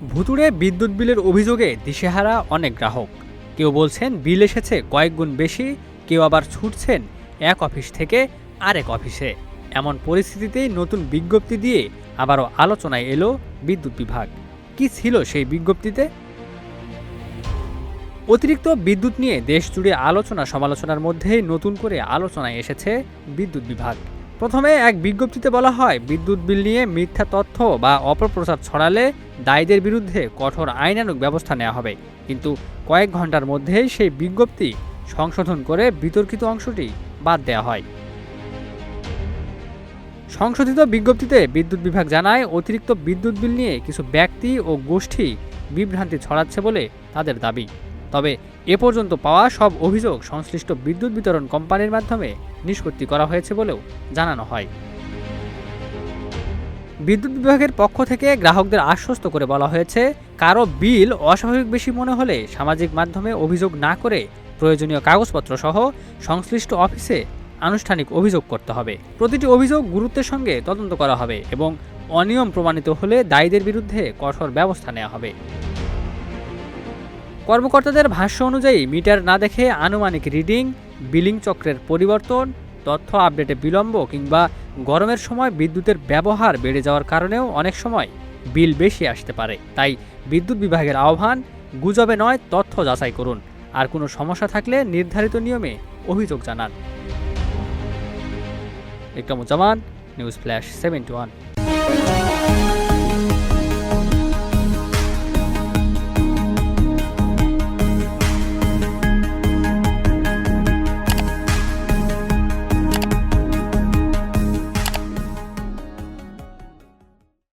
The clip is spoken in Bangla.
ভুতুড়ে বিদ্যুৎ বিলের অভিযোগে দিশেহারা অনেক গ্রাহক। কেউ বলছেন বিল এসেছে কয়েক গুণ বেশি, কেউ আবার ছুটছেন এক অফিস থেকে আরেক অফিসে। এমন পরিস্থিতিতেই নতুন বিজ্ঞপ্তি দিয়ে আবারও আলোচনায় এলো বিদ্যুৎ বিভাগ। কি ছিল সেই বিজ্ঞপ্তিতে? অতিরিক্ত বিদ্যুৎ নিয়ে দেশ জুড়ে আলোচনা সমালোচনার মধ্যেই নতুন করে আলোচনায় এসেছে বিদ্যুৎ বিভাগ। প্রথমে এক বিজ্ঞপ্তিতে বলা হয়, বিদ্যুৎ বিল নিয়ে মিথ্যা তথ্য বা অপপ্রচার ছড়ালে দায়ীদের বিরুদ্ধে কঠোর আইনানুগ ব্যবস্থা নেওয়া হবে। কিন্তু কয়েক ঘন্টার মধ্যেই সেই বিজ্ঞপ্তি সংশোধন করে বিতর্কিত অংশটি বাদ দেওয়া হয়। সংশোধিত বিজ্ঞপ্তিতে বিদ্যুৎ বিভাগ জানায়, অতিরিক্ত বিদ্যুৎ বিল নিয়ে কিছু ব্যক্তি ও গোষ্ঠী বিভ্রান্তি ছড়াচ্ছে বলে তাদের দাবি। তবে এ পর্যন্ত পাওয়া সব অভিযোগ সংশ্লিষ্ট বিদ্যুৎ বিতরণ কোম্পানির মাধ্যমে নিষ্পত্তি করা হয়েছে বলেও জানানো হয়। বিদ্যুৎ বিভাগের পক্ষ থেকে গ্রাহকদের আশ্বস্ত করে বলা হয়েছে, কারো বিল অস্বাভাবিক বেশি মনে হলে সামাজিক মাধ্যমে অভিযোগ না করে প্রয়োজনীয় কাগজপত্র সহ সংশ্লিষ্ট অফিসে আনুষ্ঠানিক অভিযোগ করতে হবে। প্রতিটি অভিযোগ গুরুত্বের সঙ্গে তদন্ত করা হবে এবং অনিয়ম প্রমাণিত হলে দায়ীদের বিরুদ্ধে কঠোর ব্যবস্থা নেওয়া হবে। কর্মকর্তাদের ভাষ্য অনুযায়ী মিটার না দেখে আনুমানিক রিডিং, বিলিং চক্রের পরিবর্তন, তথ্য আপডেটে বিলম্ব কিংবা গরমের সময় বিদ্যুতের ব্যবহার বেড়ে যাওয়ার কারণেও অনেক সময় বিল বেশি আসতে পারে। তাই বিদ্যুৎ বিভাগের আহ্বান, গুজবে নয়, তথ্য যাচাই করুন। আর কোনো সমস্যা থাকলে নির্ধারিত নিয়মে অভিযোগ জানান। Ikramuzzaman, news flash 71।